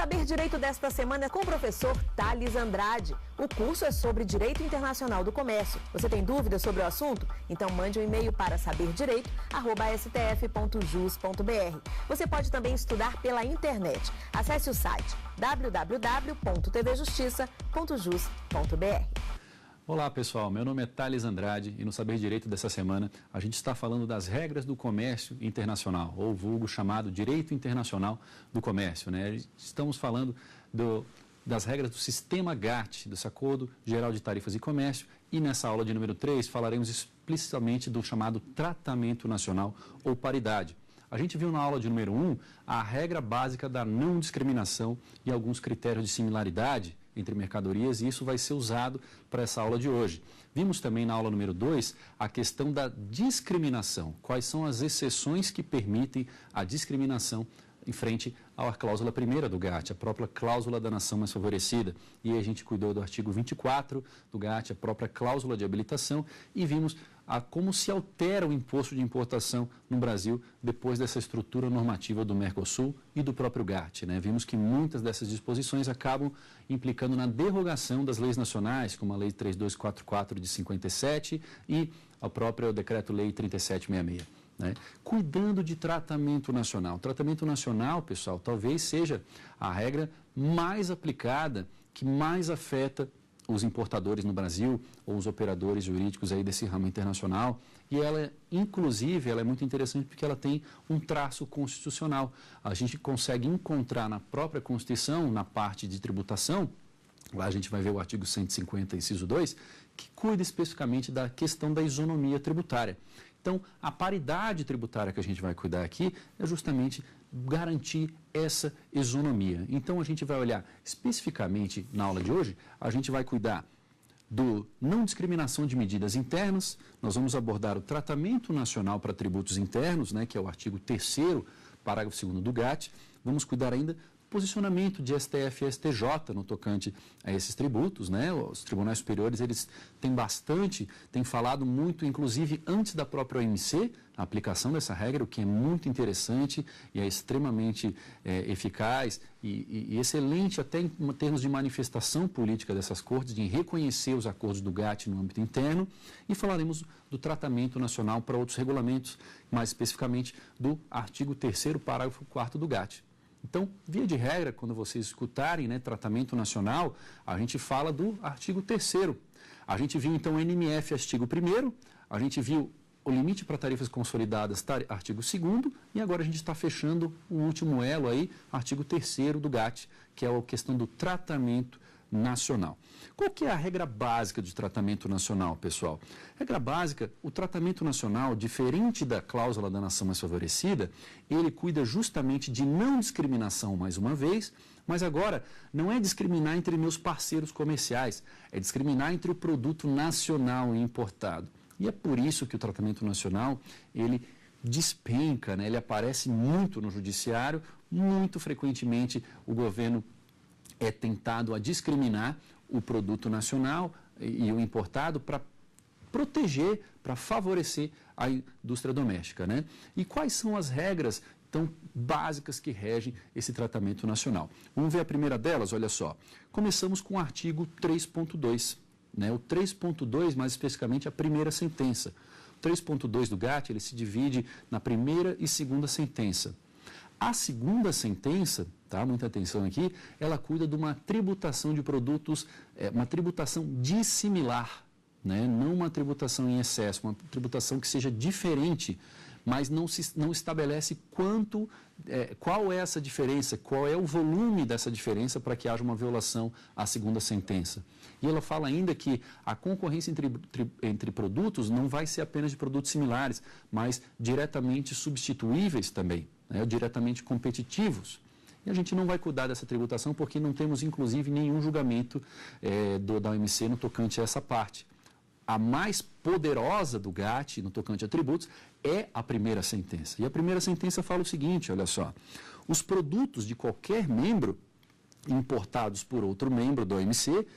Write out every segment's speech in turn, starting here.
Saber Direito desta semana é com o professor Thales Andrade. O curso é sobre Direito Internacional do Comércio. Você tem dúvidas sobre o assunto? Então mande um e-mail para saberdireito@stf.jus.br. Você pode também estudar pela internet. Acesse o site www.tvjustiça.jus.br. Olá pessoal, meu nome é Thales Andrade e no Saber Direito dessa semana a gente está falando das regras do comércio internacional, ou vulgo chamado Direito Internacional do Comércio, né? Estamos falando das regras do sistema GATT, do Acordo Geral de Tarifas e Comércio, e nessa aula de número 3 falaremos explicitamente do chamado Tratamento Nacional ou Paridade. A gente viu na aula de número 1 a regra básica da não discriminação e alguns critérios de similaridade entre mercadorias, e isso vai ser usado para essa aula de hoje. Vimos também na aula número 2 a questão da discriminação, quais são as exceções que permitem a discriminação em frente à cláusula primeira do GATT, a própria cláusula da nação mais favorecida. E aí a gente cuidou do artigo 24 do GATT, a própria cláusula de habilitação, e vimos como se altera o imposto de importação no Brasil depois dessa estrutura normativa do Mercosul e do próprio GATT, né? Vimos que muitas dessas disposições acabam implicando na derrogação das leis nacionais, como a Lei 3244 de 57 e a própria Decreto-Lei 3766. Né? Cuidando de tratamento nacional. Tratamento nacional, pessoal, talvez seja a regra mais aplicada, que mais afeta os importadores no Brasil, ou os operadores jurídicos aí desse ramo internacional, e ela, inclusive, ela é muito interessante porque ela tem um traço constitucional. A gente consegue encontrar na própria Constituição, na parte de tributação, lá a gente vai ver o artigo 150, inciso 2, que cuida especificamente da questão da isonomia tributária. Então, a paridade tributária que a gente vai cuidar aqui é justamente garantir essa isonomia. Então, a gente vai olhar especificamente na aula de hoje, a gente vai cuidar do não discriminação de medidas internas, nós vamos abordar o tratamento nacional para tributos internos, né, que é o artigo 3º, parágrafo 2º do GATT, vamos cuidar ainda posicionamento de STF e STJ no tocante a esses tributos, né? Os tribunais superiores, eles têm falado muito, inclusive antes da própria OMC, a aplicação dessa regra, o que é muito interessante e é extremamente eficaz e excelente até em termos de manifestação política dessas cortes, de reconhecer os acordos do GATT no âmbito interno, e falaremos do tratamento nacional para outros regulamentos, mais especificamente do artigo 3º, parágrafo 4º do GATT. Então, via de regra, quando vocês escutarem, né, tratamento nacional, a gente fala do artigo 3º. A gente viu, então, o NMF, artigo 1º, a gente viu o limite para tarifas consolidadas, artigo 2º, e agora a gente está fechando o último elo aí, artigo 3º do GATT, que é a questão do tratamento nacional. Qual que é a regra básica de tratamento nacional, pessoal? Regra básica, o tratamento nacional, diferente da cláusula da nação mais favorecida, ele cuida justamente de não discriminação, mais uma vez, mas agora não é discriminar entre meus parceiros comerciais, é discriminar entre o produto nacional e importado. E é por isso que o tratamento nacional, ele despenca, né? Ele aparece muito no judiciário, muito frequentemente o governo é tentado a discriminar o produto nacional e o importado para proteger, para favorecer a indústria doméstica, né? E quais são as regras tão básicas que regem esse tratamento nacional? Vamos ver a primeira delas, olha só. Começamos com o artigo 3.2, né? O 3.2, mais especificamente, a primeira sentença. O 3.2 do GATT, ele se divide na primeira e segunda sentença. A segunda sentença, tá, muita atenção aqui, ela cuida de uma tributação de produtos, uma tributação dissimilar, né? Não uma tributação em excesso, uma tributação que seja diferente, mas não estabelece qual é essa diferença, qual é o volume dessa diferença para que haja uma violação à segunda sentença. E ela fala ainda que a concorrência entre produtos não vai ser apenas de produtos similares, mas diretamente substituíveis também, né, diretamente competitivos. E a gente não vai cuidar dessa tributação porque não temos, inclusive, nenhum julgamento da OMC no tocante a essa parte. A mais poderosa do GATT no tocante a tributos é a primeira sentença. E a primeira sentença fala o seguinte, olha só, os produtos de qualquer membro importados por outro membro da OMC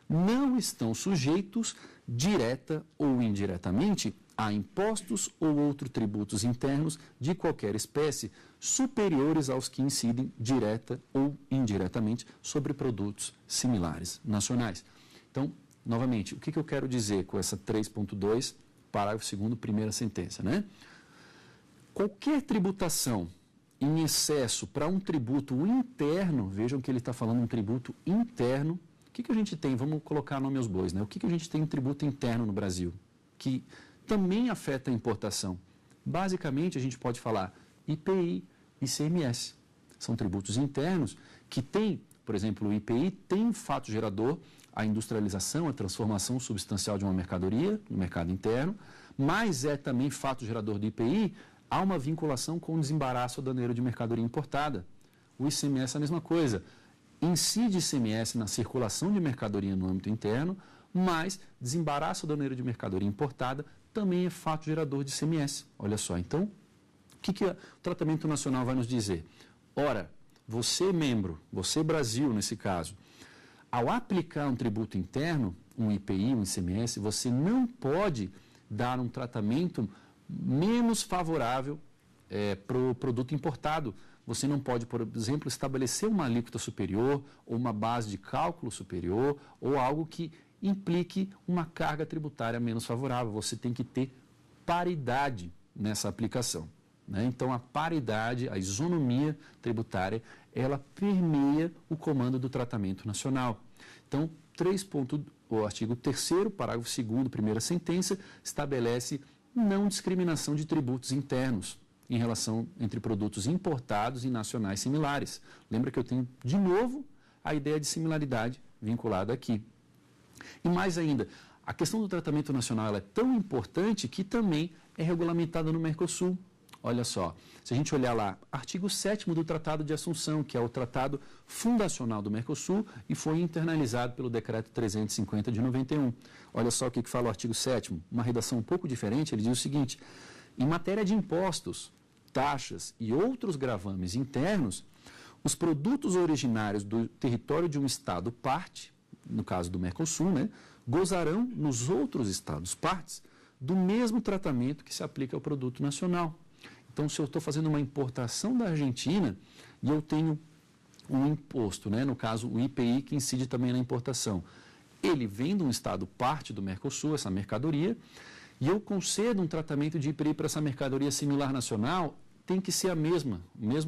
não estão sujeitos, direta ou indiretamente, a impostos ou outros tributos internos de qualquer espécie superiores aos que incidem direta ou indiretamente sobre produtos similares nacionais. Então, novamente, o que eu quero dizer com essa 3.2, parágrafo 2º, primeira sentença, né? Qualquer tributação em excesso para um tributo interno, vejam que ele está falando um tributo interno. O que a gente tem? Vamos colocar nome aos bois, né? O que a gente tem em tributo interno no Brasil? Que também afeta a importação. Basicamente, a gente pode falar IPI e ICMS. São tributos internos que têm, por exemplo, o IPI tem um fato gerador, a industrialização, a transformação substancial de uma mercadoria no mercado interno, mas é também fato gerador do IPI, há uma vinculação com o desembaraço aduaneiro de mercadoria importada. O ICMS é a mesma coisa. Incide ICMS na circulação de mercadoria no âmbito interno, mas desembaraço aduaneiro de mercadoria importada também é fato gerador de ICMS. Olha só, então, o que o tratamento nacional vai nos dizer? Ora, você membro, você Brasil nesse caso, ao aplicar um tributo interno, um IPI, um ICMS, você não pode dar um tratamento menos favorável para o produto importado. Você não pode, por exemplo, estabelecer uma alíquota superior ou uma base de cálculo superior ou algo que implique uma carga tributária menos favorável. Você tem que ter paridade nessa aplicação, né? Então, a paridade, a isonomia tributária, ela permeia o comando do tratamento nacional. Então, o artigo 3º, parágrafo 2º, primeira sentença, estabelece não discriminação de tributos internos em relação entre produtos importados e nacionais similares. Lembra que eu tenho, de novo, a ideia de similaridade vinculada aqui. E mais ainda, a questão do tratamento nacional ela é tão importante que também é regulamentada no Mercosul. Olha só, se a gente olhar lá, artigo 7º do Tratado de Assunção, que é o tratado fundacional do Mercosul e foi internalizado pelo Decreto 350 de 91. Olha só o que fala o artigo 7º, uma redação um pouco diferente, ele diz o seguinte: em matéria de impostos, taxas e outros gravames internos, os produtos originários do território de um Estado parte, no caso do Mercosul, né, gozarão nos outros Estados partes do mesmo tratamento que se aplica ao produto nacional. Então, se eu estou fazendo uma importação da Argentina e eu tenho um imposto, né, no caso o IPI, que incide também na importação, ele vem de um Estado parte do Mercosul, essa mercadoria, e eu concedo um tratamento de IPI para essa mercadoria similar nacional, tem que ser a mesma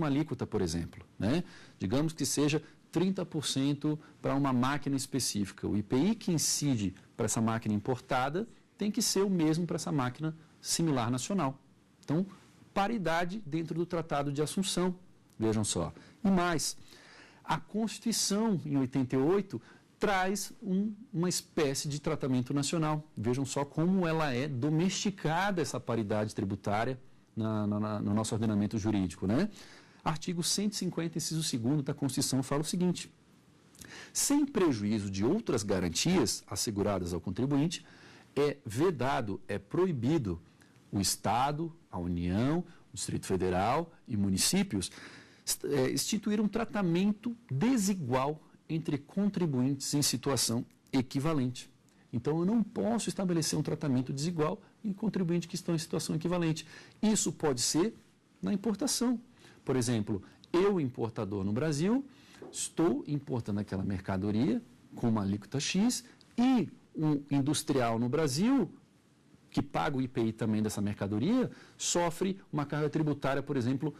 alíquota, por exemplo, né? Digamos que seja 30% para uma máquina específica. O IPI que incide para essa máquina importada tem que ser o mesmo para essa máquina similar nacional. Então, paridade dentro do Tratado de Assunção, vejam só. E mais, a Constituição, em 88, traz uma espécie de tratamento nacional. Vejam só como ela é domesticada, essa paridade tributária, no nosso ordenamento jurídico, né? Artigo 150, inciso 2º da Constituição fala o seguinte: sem prejuízo de outras garantias asseguradas ao contribuinte, é vedado, é proibido o Estado, a União, o Distrito Federal e municípios instituir um tratamento desigual entre contribuintes em situação equivalente. Então, eu não posso estabelecer um tratamento desigual em contribuintes que estão em situação equivalente. Isso pode ser na importação. Por exemplo, eu, importador no Brasil, estou importando aquela mercadoria com uma alíquota X e um industrial no Brasil, que paga o IPI também dessa mercadoria, sofre uma carga tributária, por exemplo,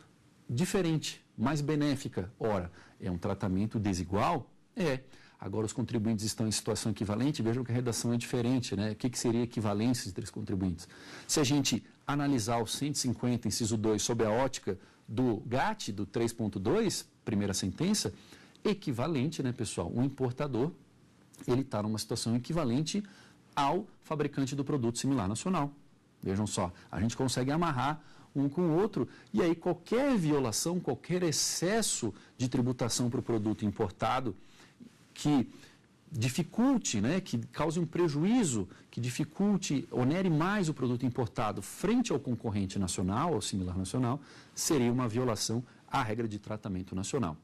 diferente, mais benéfica. Ora, é um tratamento desigual? É. Agora, os contribuintes estão em situação equivalente, vejam que a redação é diferente, né? O que seria equivalência entre os contribuintes? Se a gente analisar o 150, inciso 2, sob a ótica do GAT, do 3.2, primeira sentença, equivalente, né, pessoal? O importador, ele está numa situação equivalente ao fabricante do produto similar nacional. Vejam só, a gente consegue amarrar um com o outro, e aí qualquer violação, qualquer excesso de tributação para o produto importado que dificulte, né, que cause um prejuízo, que dificulte, onere mais o produto importado frente ao concorrente nacional, ao similar nacional, seria uma violação à regra de tratamento nacional.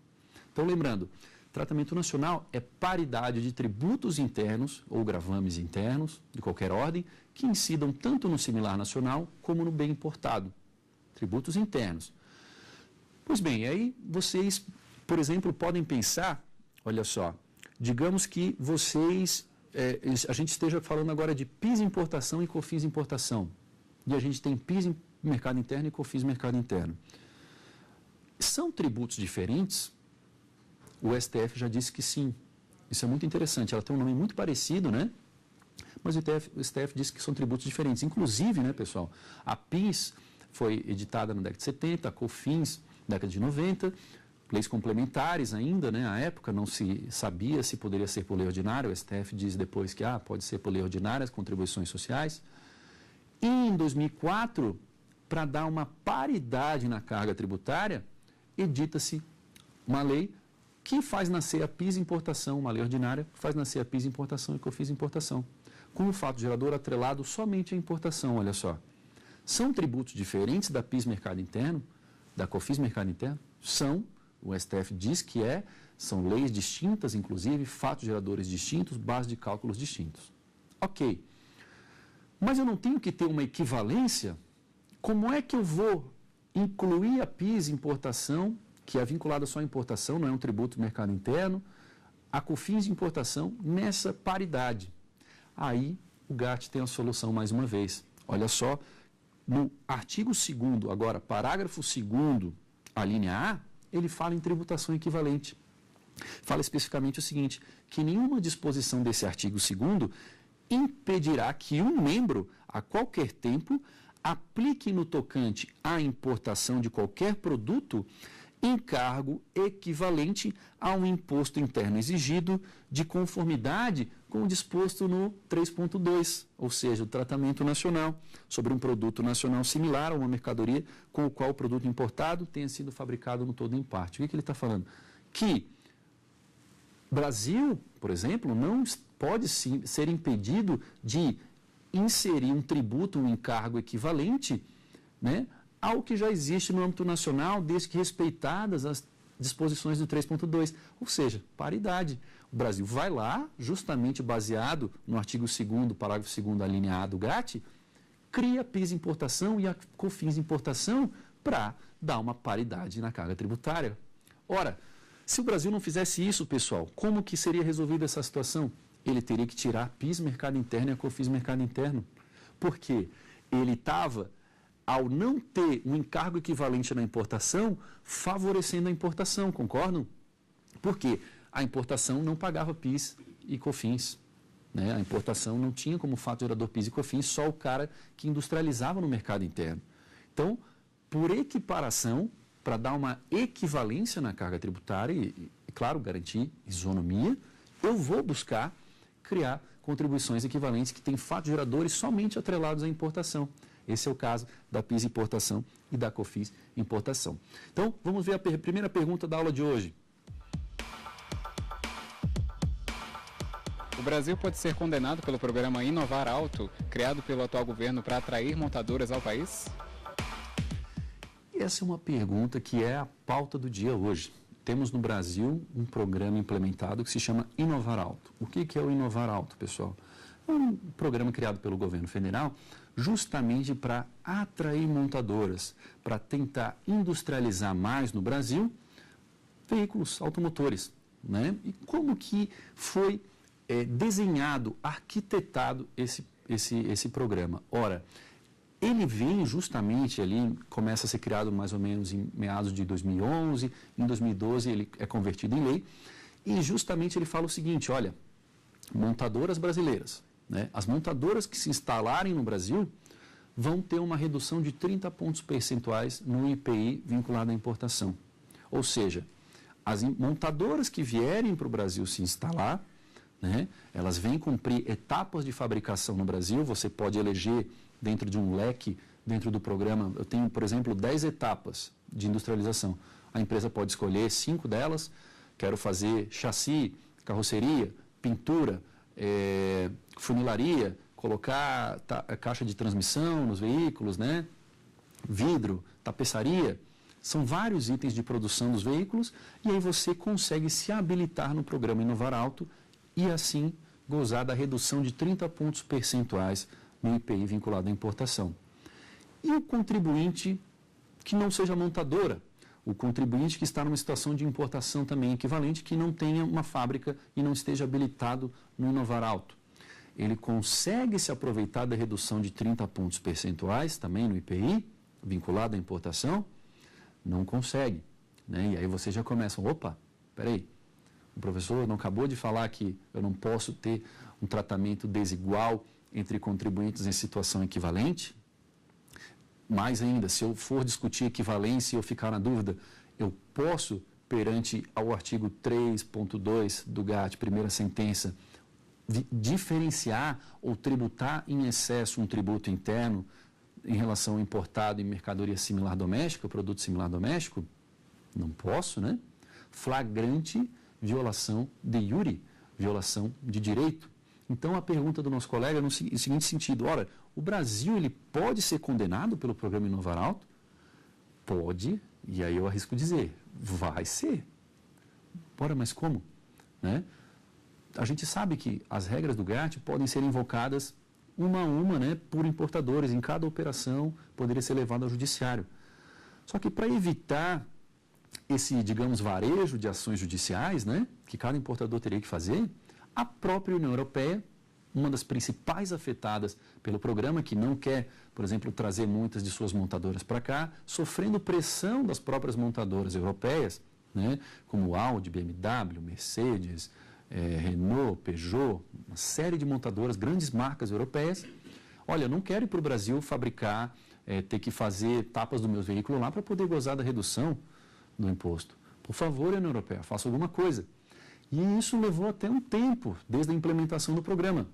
Então, lembrando, Tratamento nacional é paridade de tributos internos ou gravames internos, de qualquer ordem, que incidam tanto no similar nacional como no bem importado. Tributos internos. Pois bem, aí vocês, por exemplo, podem pensar, olha só, digamos que vocês, a gente esteja falando agora de PIS importação e COFINS importação. E a gente tem PIS mercado interno e COFINS mercado interno. São tributos diferentes? O STF já disse que sim. Isso é muito interessante. Ela tem um nome muito parecido, né? Mas o STF disse que são tributos diferentes. Inclusive, né, pessoal, a PIS foi editada na década de 70, a COFINS na década de 90, leis complementares ainda, né? À época não se sabia se poderia ser por lei ordinária. O STF diz depois que pode ser por lei ordinária as contribuições sociais. E em 2004, para dar uma paridade na carga tributária, edita-se uma lei que faz nascer a PIS importação, uma lei ordinária, que faz nascer a PIS importação e COFINS importação, com o fato gerador atrelado somente à importação, olha só. São tributos diferentes da PIS mercado interno, da COFINS mercado interno? São, o STF diz que são leis distintas, inclusive, fatos geradores distintos, bases de cálculos distintos. Ok. Mas eu não tenho que ter uma equivalência? Como é que eu vou incluir a PIS importação, que é vinculada só à importação, não é um tributo do mercado interno, a COFINS de importação nessa paridade? Aí o GAT tem a solução mais uma vez. Olha só, no artigo 2º, agora, parágrafo 2º, a linha A, ele fala em tributação equivalente. Fala especificamente o seguinte, que nenhuma disposição desse artigo 2º impedirá que um membro, a qualquer tempo, aplique no tocante à importação de qualquer produto encargo equivalente a um imposto interno exigido de conformidade com o disposto no 3.2, ou seja, o tratamento nacional, sobre um produto nacional similar a uma mercadoria com o qual o produto importado tenha sido fabricado no todo ou em parte. O que ele está falando? Que Brasil, por exemplo, não pode ser impedido de inserir um tributo, um encargo equivalente, né, ao que já existe no âmbito nacional, desde que respeitadas as disposições do 3.2, ou seja, paridade. O Brasil vai lá, justamente baseado no artigo 2º, parágrafo 2º, da linha A do GAT, cria a PIS importação e a COFINS importação para dar uma paridade na carga tributária. Ora, se o Brasil não fizesse isso, pessoal, como que seria resolvida essa situação? Ele teria que tirar a PIS mercado interno e a COFINS mercado interno. Porque ele estava, ao não ter um encargo equivalente na importação, favorecendo a importação, concordam? Porque a importação não pagava PIS e COFINS. Né? A importação não tinha como fato gerador PIS e COFINS, só o cara que industrializava no mercado interno. Então, por equiparação, para dar uma equivalência na carga tributária e, claro, garantir isonomia, eu vou buscar criar contribuições equivalentes que têm fatos geradores somente atrelados à importação. Esse é o caso da PIS importação e da COFINS importação. Então, vamos ver a primeira pergunta da aula de hoje. O Brasil pode ser condenado pelo programa Inovar Alto, criado pelo atual governo para atrair montadoras ao país? Essa é uma pergunta que é a pauta do dia hoje. Temos no Brasil um programa implementado que se chama Inovar Alto. O que é o Inovar Alto, pessoal? É um programa criado pelo governo federal justamente para atrair montadoras, para tentar industrializar mais no Brasil veículos automotores. Né? E como que foi desenhado, arquitetado esse programa? Ora, ele vem justamente ali, começa a ser criado mais ou menos em meados de 2011, em 2012 ele é convertido em lei, e justamente ele fala o seguinte, olha, montadoras brasileiras, né, as montadoras que se instalarem no Brasil vão ter uma redução de 30 pontos percentuais no IPI vinculado à importação. Ou seja, as montadoras que vierem para o Brasil se instalar, né, elas vêm cumprir etapas de fabricação no Brasil, você pode eleger dentro de um leque, dentro do programa, eu tenho, por exemplo, 10 etapas de industrialização. A empresa pode escolher 5 delas, quero fazer chassi, carroceria, pintura, funilaria, colocar caixa de transmissão nos veículos, né? Vidro, tapeçaria. São vários itens de produção dos veículos e aí você consegue se habilitar no programa Inovar Alto e assim gozar da redução de 30 pontos percentuais no IPI vinculado à importação. E o contribuinte que não seja montadora, o contribuinte que está numa situação de importação também equivalente, que não tenha uma fábrica e não esteja habilitado no Inovar Alto. Ele consegue se aproveitar da redução de 30 pontos percentuais também no IPI, vinculado à importação? Não consegue. Né? E aí você já começa, opa, peraí, o professor não acabou de falar que eu não posso ter um tratamento desigual entre contribuintes em situação equivalente? Mais ainda, se eu for discutir equivalência e eu ficar na dúvida, eu posso, perante ao artigo 3.2 do GAT, primeira sentença, diferenciar ou tributar em excesso um tributo interno em relação ao importado em mercadoria similar doméstica, produto similar doméstico? Não posso, né? Flagrante violação de iure, violação de direito. Então, a pergunta do nosso colega é no seguinte sentido, ora, o Brasil ele pode ser condenado pelo programa Inovar Alto? Pode, e aí eu arrisco dizer, vai ser. Ora, mas como? Né? A gente sabe que as regras do GAT podem ser invocadas uma a uma, né, por importadores, em cada operação poderia ser levado ao judiciário. Só que para evitar esse, digamos, varejo de ações judiciais, né, que cada importador teria que fazer, a própria União Europeia, uma das principais afetadas pelo programa, que não quer, por exemplo, trazer muitas de suas montadoras para cá, sofrendo pressão das próprias montadoras europeias, né, como Audi, BMW, Mercedes, Renault, Peugeot, uma série de montadoras, grandes marcas europeias. Olha, eu não quero ir para o Brasil fabricar, ter que fazer etapas do meu veículo lá para poder gozar da redução do imposto. Por favor, União Europeia, faça alguma coisa. E isso levou até um tempo, desde a implementação do programa.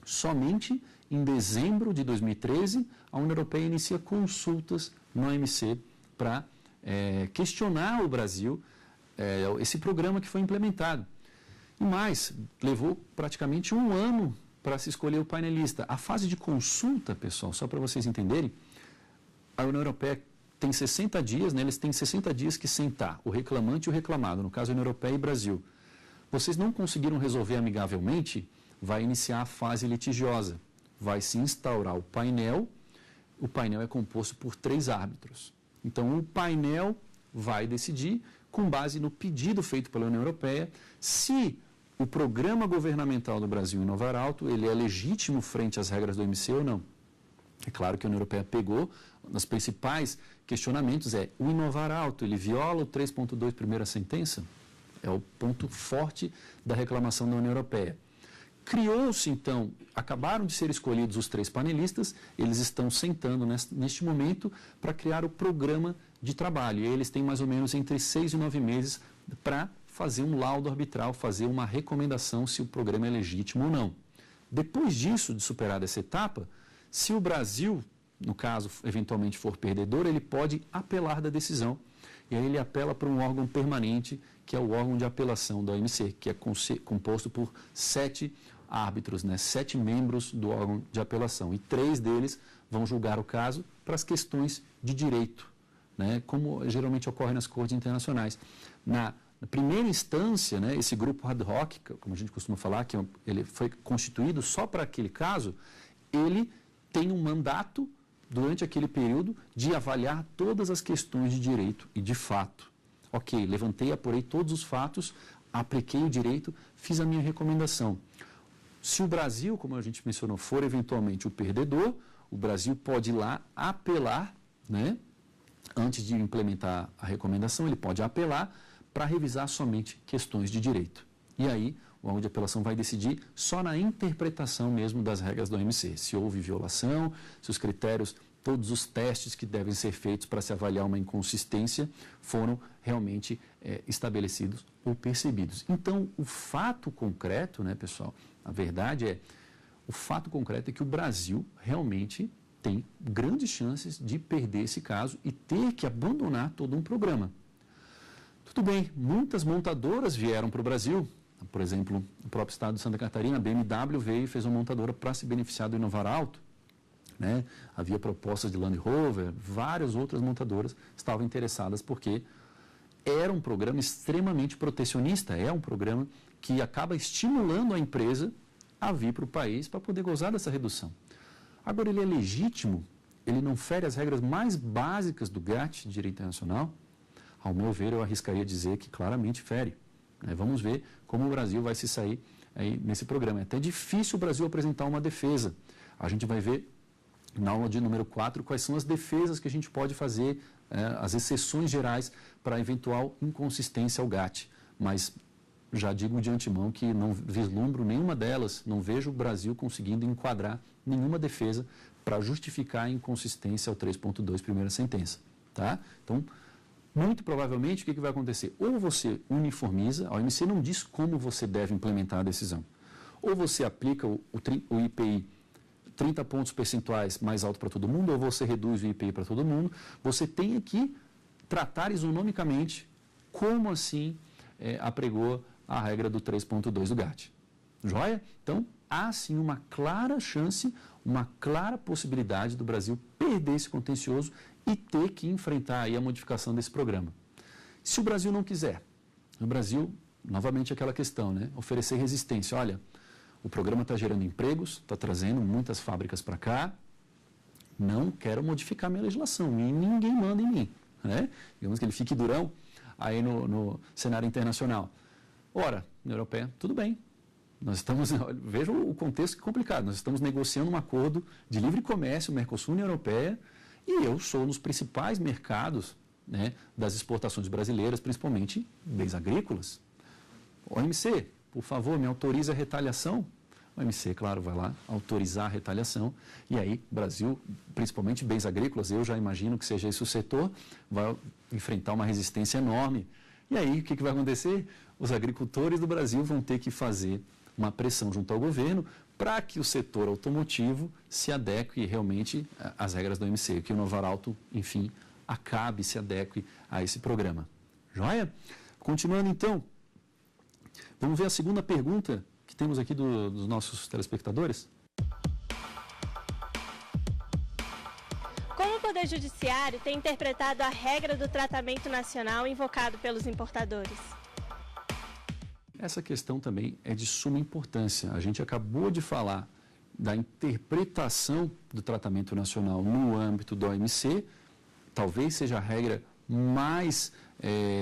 Somente em dezembro de 2013, a União Europeia inicia consultas no OMC para questionar o Brasil, esse programa que foi implementado. E mais, levou praticamente um ano para se escolher o painelista. A fase de consulta, pessoal, só para vocês entenderem, a União Europeia tem 60 dias, né, eles têm 60 dias que sentar, o reclamante e o reclamado, no caso a União Europeia e Brasil. Vocês não conseguiram resolver amigavelmente, vai iniciar a fase litigiosa. Vai se instaurar o painel é composto por 3 árbitros. Então, o painel vai decidir, com base no pedido feito pela União Europeia, se o programa governamental do Brasil Inovar Alto, ele é legítimo frente às regras do OMC ou não. É claro que a União Europeia pegou, nos principais questionamentos o Inovar Alto, ele viola o 3.2 primeira sentença? É o ponto forte da reclamação da União Europeia. Criou-se, então, acabaram de ser escolhidos os 3 panelistas, eles estão sentando neste momento para criar o programa de trabalho. E eles têm mais ou menos entre 6 e 9 meses para fazer um laudo arbitral, fazer uma recomendação se o programa é legítimo ou não. Depois disso, de superar essa etapa, se o Brasil, no caso, eventualmente for perdedor, ele pode apelar da decisão. E aí ele apela para um órgão permanente, que é o órgão de apelação da OMC, que é composto por 7 árbitros, né, 7 membros do órgão de apelação. E 3 deles vão julgar o caso para as questões de direito, né, como geralmente ocorre nas cortes internacionais. Na primeira instância, né, esse grupo ad hoc, como a gente costuma falar, que ele foi constituído só para aquele caso, ele tem um mandato durante aquele período de avaliar todas as questões de direito e de fato. Ok, levantei, apurei todos os fatos, apliquei o direito, fiz a minha recomendação. Se o Brasil, como a gente mencionou, for eventualmente o perdedor, o Brasil pode ir lá apelar, né? Antes de implementar a recomendação, ele pode apelar para revisar somente questões de direito. E aí, o órgão de apelação vai decidir só na interpretação mesmo das regras do OMC. Se houve violação, se os critérios, todos os testes que devem ser feitos para se avaliar uma inconsistência foram realmente estabelecidos ou percebidos. Então, o fato concreto, né, pessoal, a verdade o fato concreto é que o Brasil realmente tem grandes chances de perder esse caso e ter que abandonar todo um programa. Tudo bem, muitas montadoras vieram para o Brasil. Por exemplo, o próprio estado de Santa Catarina, a BMW veio e fez uma montadora para se beneficiar do Inovar Alto. né? Havia propostas de Land Rover, várias outras montadoras estavam interessadas porque era um programa extremamente protecionista, é um programa que acaba estimulando a empresa a vir para o país para poder gozar dessa redução. Agora, ele é legítimo, ele não fere as regras mais básicas do GATT, Direito Internacional? Ao meu ver, eu arriscaria dizer que claramente fere. Vamos ver como o Brasil vai se sair aí nesse programa. É até difícil o Brasil apresentar uma defesa. A gente vai ver na aula de número 4 quais são as defesas que a gente pode fazer, as exceções gerais para eventual inconsistência ao GATT. Mas já digo de antemão que não vislumbro nenhuma delas, não vejo o Brasil conseguindo enquadrar nenhuma defesa para justificar a inconsistência ao 3.2, primeira sentença. Tá? Então, muito provavelmente, o que vai acontecer? Ou você uniformiza, a OMC não diz como você deve implementar a decisão. Ou você aplica o IPI 30 pontos percentuais mais alto para todo mundo, ou você reduz o IPI para todo mundo. Você tem que tratar isonomicamente como assim apregou a regra do 3.2 do GATT. Joia? Então, há sim uma clara chance, uma clara possibilidade do Brasil perder esse contencioso e ter que enfrentar aí a modificação desse programa. Se o Brasil não quiser, o Brasil, novamente aquela questão, né? Oferecer resistência. Olha, o programa está gerando empregos, está trazendo muitas fábricas para cá, não quero modificar minha legislação e ninguém manda em mim. Né? Digamos que ele fique durão aí no cenário internacional. Ora, União Europeia, tudo bem. Nós estamos, vejam o contexto que é complicado, nós estamos negociando um acordo de livre comércio, Mercosul-União Europeia, e eu sou nos principais mercados, né, das exportações brasileiras, principalmente bens agrícolas. OMC, por favor, me autorize a retaliação. O OMC, claro, vai lá autorizar a retaliação. E aí, Brasil, principalmente bens agrícolas, eu já imagino que seja esse o setor, vai enfrentar uma resistência enorme. E aí, o que vai acontecer? Os agricultores do Brasil vão ter que fazer uma pressão junto ao governo para que o setor automotivo se adeque realmente às regras do OMC, que o Novo Arauto, enfim, acabe, se adeque a esse programa. Joia? Continuando então, vamos ver a segunda pergunta que temos aqui dos nossos telespectadores. Como o Poder Judiciário tem interpretado a regra do tratamento nacional invocado pelos importadores? Essa questão também é de suma importância. A gente acabou de falar da interpretação do tratamento nacional no âmbito do OMC, talvez seja a regra mais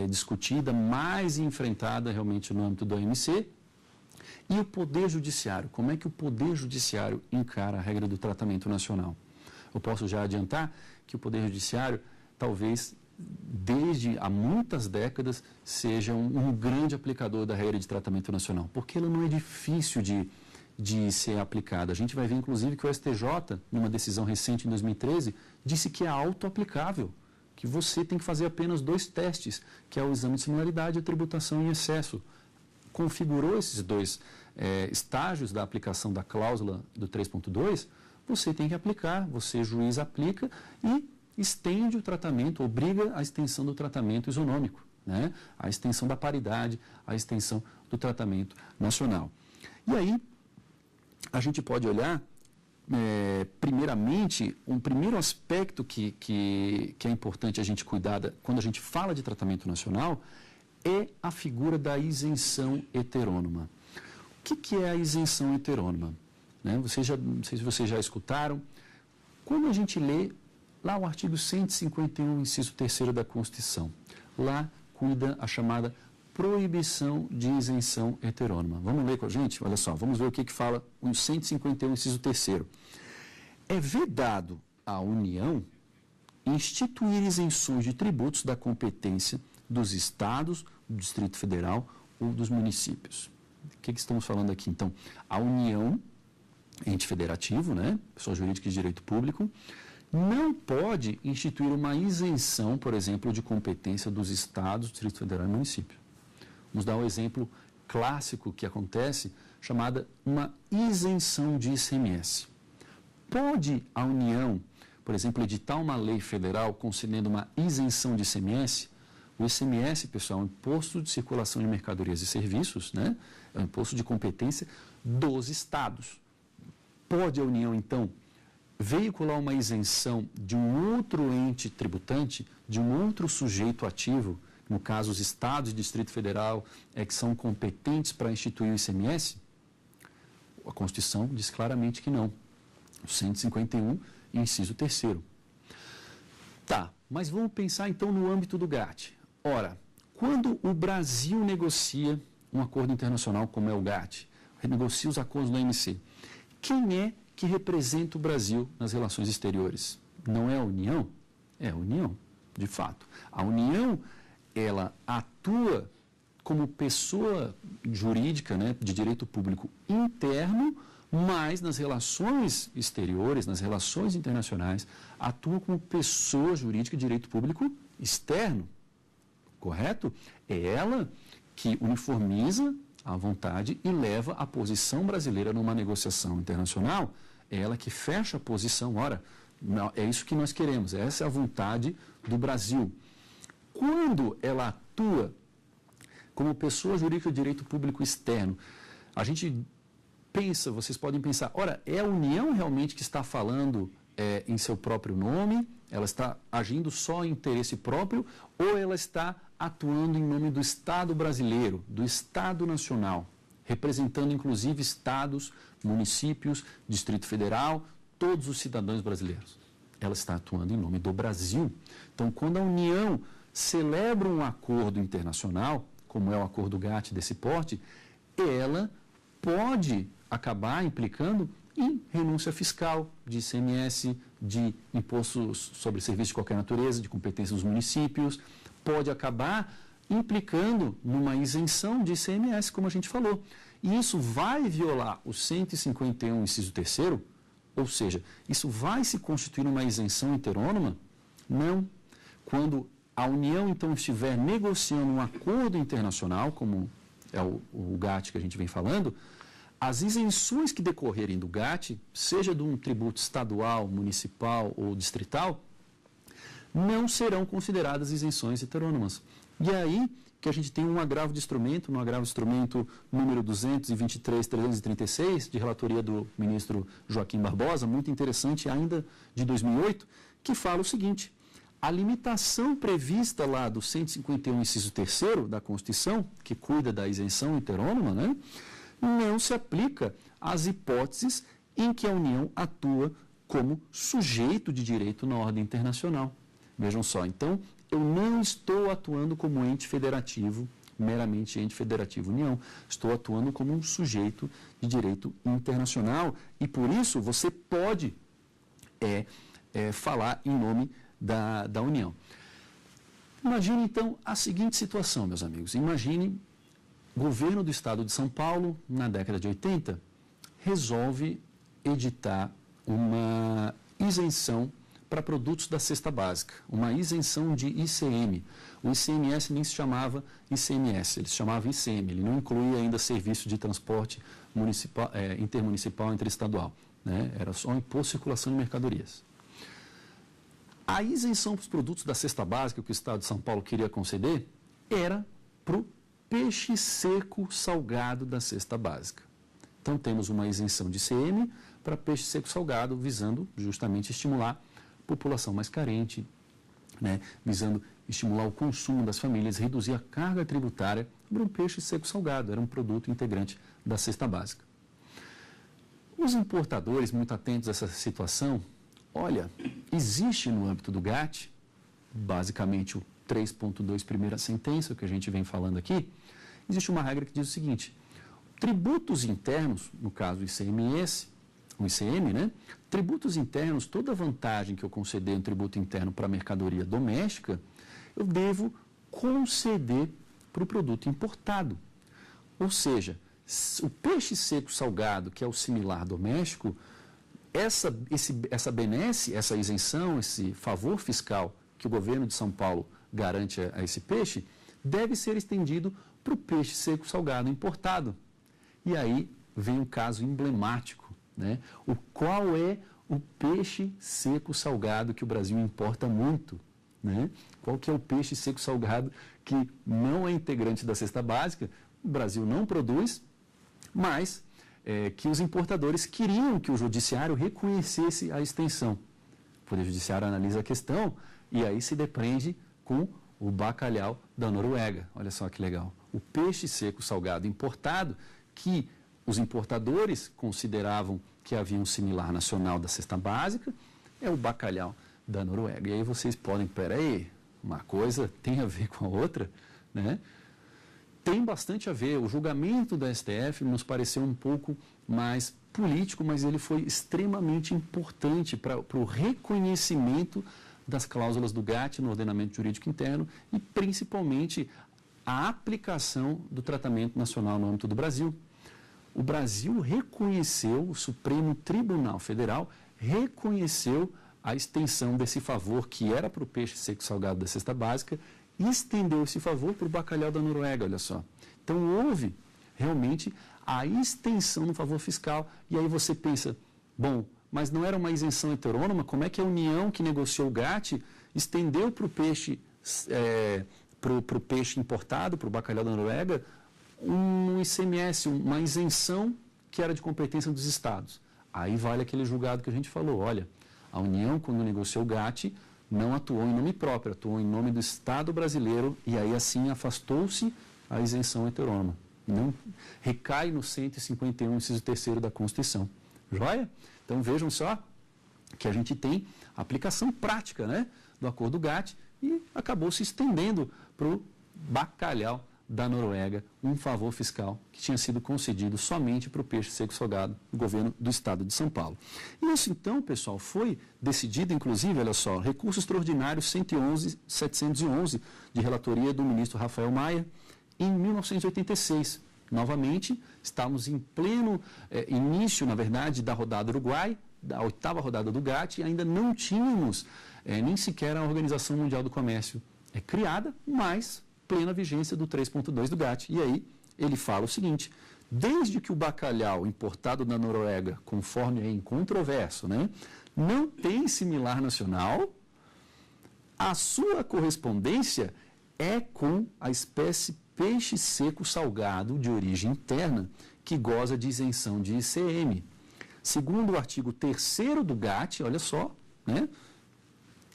discutida, mais enfrentada realmente no âmbito do OMC. E o Poder Judiciário, como é que o Poder Judiciário encara a regra do tratamento nacional? Eu posso já adiantar que o Poder Judiciário, talvez, desde há muitas décadas, seja um grande aplicador da regra de tratamento nacional, porque ela não é difícil de ser aplicada. A gente vai ver, inclusive, que o STJ, numa decisão recente, em 2013, disse que é auto-aplicável, que você tem que fazer apenas 2 testes, que é o exame de similaridade e a tributação em excesso. Configurou esses 2 estágios da aplicação da cláusula do 3.2, você tem que aplicar, você, juiz, aplica e estende o tratamento, obriga a extensão do tratamento isonômico, né? A extensão da paridade, a extensão do tratamento nacional. E aí, a gente pode olhar, primeiramente, um primeiro aspecto que é importante a gente cuidar quando a gente fala de tratamento nacional é a figura da isenção heterônoma. O que é a isenção heterônoma? Né? Não sei se vocês já escutaram. Quando a gente lê lá o artigo 151, inciso 3º da Constituição, lá cuida a chamada proibição de isenção heterônoma. Vamos ler com a gente? Olha só, vamos ver o que fala o 151, inciso 3º. É vedado à União instituir isenções de tributos da competência dos estados, do Distrito Federal ou dos municípios. O que estamos falando aqui, então? A União, ente federativo, né? Pessoa jurídica de direito público, não pode instituir uma isenção, por exemplo, de competência dos estados, Distrito Federal e município. Vamos dar um exemplo clássico que acontece, chamada uma isenção de ICMS. Pode a União, por exemplo, editar uma lei federal concedendo uma isenção de ICMS? O ICMS, pessoal, é um imposto de circulação de mercadorias e serviços, né? É um imposto de competência dos estados. Pode a União, então, veicular uma isenção de um outro ente tributante, de um outro sujeito ativo, no caso os estados e Distrito Federal, que são competentes para instituir o ICMS? A Constituição diz claramente que não. O 151, inciso 3º. Tá, mas vamos pensar então no âmbito do GATT. Ora, quando o Brasil negocia um acordo internacional como é o GATT, negocia os acordos do OMC, quem é que representa o Brasil nas relações exteriores? Não é a União? É a União, de fato. A União, ela atua como pessoa jurídica, né, de direito público interno, mas nas relações exteriores, nas relações internacionais, atua como pessoa jurídica de direito público externo. Correto? É ela que uniformiza a vontade e leva a posição brasileira numa negociação internacional. É ela que fecha a posição. Ora, não, é isso que nós queremos, essa é a vontade do Brasil. Quando ela atua como pessoa jurídica de direito público externo, a gente pensa, vocês podem pensar, ora, é a União realmente que está falando em seu próprio nome? Ela está agindo só em interesse próprio ou ela está atuando em nome do Estado brasileiro, do Estado nacional, representando inclusive estados, municípios, Distrito Federal, todos os cidadãos brasileiros? Ela está atuando em nome do Brasil. Então, quando a União celebra um acordo internacional, como é o acordo GATT desse porte, ela pode acabar implicando em renúncia fiscal, de ICMS, de impostos sobre serviços de qualquer natureza, de competência dos municípios, pode acabar implicando numa isenção de ICMS, como a gente falou. E isso vai violar o 151, inciso 3º, ou seja, isso vai se constituir uma isenção heterônoma? Não. Quando a União, então, estiver negociando um acordo internacional, como é o GATT que a gente vem falando, as isenções que decorrerem do GATT, seja de um tributo estadual, municipal ou distrital, não serão consideradas isenções heterônomas. E é aí que a gente tem um agravo de instrumento, no agravo de instrumento número 223.336, de relatoria do ministro Joaquim Barbosa, muito interessante, ainda de 2008, que fala o seguinte: a limitação prevista lá do 151, inciso 3º da Constituição, que cuida da isenção heterônoma, né, não se aplica às hipóteses em que a União atua como sujeito de direito na ordem internacional. Vejam só, então, eu não estou atuando como ente federativo, meramente ente federativo União, estou atuando como um sujeito de direito internacional e, por isso, você pode falar em nome da União. Imagine, então, a seguinte situação, meus amigos. Imagine o governo do estado de São Paulo, na década de 80, resolve editar uma isenção para produtos da cesta básica, uma isenção de ICM. O ICMS nem se chamava ICMS, ele se chamava ICM, ele não incluía ainda serviço de transporte municipal, intermunicipal, interestadual, né? Era só imposto de circulação de mercadorias. A isenção para os produtos da cesta básica que o estado de São Paulo queria conceder era para o peixe seco salgado da cesta básica. Então, temos uma isenção de ICM para peixe seco salgado, visando justamente estimular a população mais carente, né? Visando estimular o consumo das famílias, reduzir a carga tributária sobre um peixe seco salgado, era um produto integrante da cesta básica. Os importadores, muito atentos a essa situação, olha, existe no âmbito do GATT, basicamente o 3.2, primeira sentença, que a gente vem falando aqui, existe uma regra que diz o seguinte: tributos internos, no caso ICMS, o ICM, né? Tributos internos, toda vantagem que eu conceder um tributo interno para mercadoria doméstica, eu devo conceder para o produto importado. Ou seja, o peixe seco salgado, que é o similar doméstico, essa benesse, essa isenção, esse favor fiscal que o governo de São Paulo garante a esse peixe, deve ser estendido para o peixe seco salgado importado. E aí vem um caso emblemático, né? Qual é o peixe seco salgado que o Brasil importa muito, né? Qual que é o peixe seco salgado que não é integrante da cesta básica, o Brasil não produz, mas que os importadores queriam que o judiciário reconhecesse a extensão. O Poder Judiciário analisa a questão e aí se depreende com o bacalhau da Noruega. Olha só que legal. O peixe seco salgado importado, que os importadores consideravam que havia um similar nacional da cesta básica, é o bacalhau da Noruega. E aí vocês podem, peraí, uma coisa tem a ver com a outra, né? Tem bastante a ver. O julgamento da STF nos pareceu um pouco mais político, mas ele foi extremamente importante para o reconhecimento das cláusulas do GATT no ordenamento jurídico interno e, principalmente, a aplicação do tratamento nacional no âmbito do Brasil. O Brasil reconheceu, o Supremo Tribunal Federal reconheceu a extensão desse favor que era para o peixe seco salgado da cesta básica e estendeu esse favor para o bacalhau da Noruega, olha só. Então houve realmente a extensão no favor fiscal e aí você pensa, bom, mas não era uma isenção heterônoma, como é que a União que negociou o GATT estendeu para o peixe, pro peixe importado, para o bacalhau da Noruega, um ICMS, uma isenção que era de competência dos estados. Aí vale aquele julgado que a gente falou, olha, a União, quando negociou o GATT, não atuou em nome próprio, atuou em nome do Estado brasileiro e aí assim afastou-se a isenção heterônoma. Não recai no 151, inciso 3º da Constituição. Joia? Então vejam só que a gente tem aplicação prática, né, do acordo GATT e acabou se estendendo para o bacalhau da Noruega, um favor fiscal que tinha sido concedido somente para o peixe seco salgado do governo do estado de São Paulo. E isso então, pessoal, foi decidido, inclusive, olha só, recurso extraordinário 111.711 de relatoria do ministro Rafael Maia, em 1986. Novamente, estamos em pleno início, na verdade, da rodada Uruguai, da 8ª rodada do GATT, e ainda não tínhamos nem sequer a Organização Mundial do Comércio criada, mas plena vigência do 3.2 do GATT. E aí ele fala o seguinte, desde que o bacalhau importado da Noruega, conforme é incontroverso, né, não tem similar nacional, a sua correspondência é com a espécie peixe seco salgado de origem interna, que goza de isenção de ICM. Segundo o artigo 3º do GATT, olha só, né,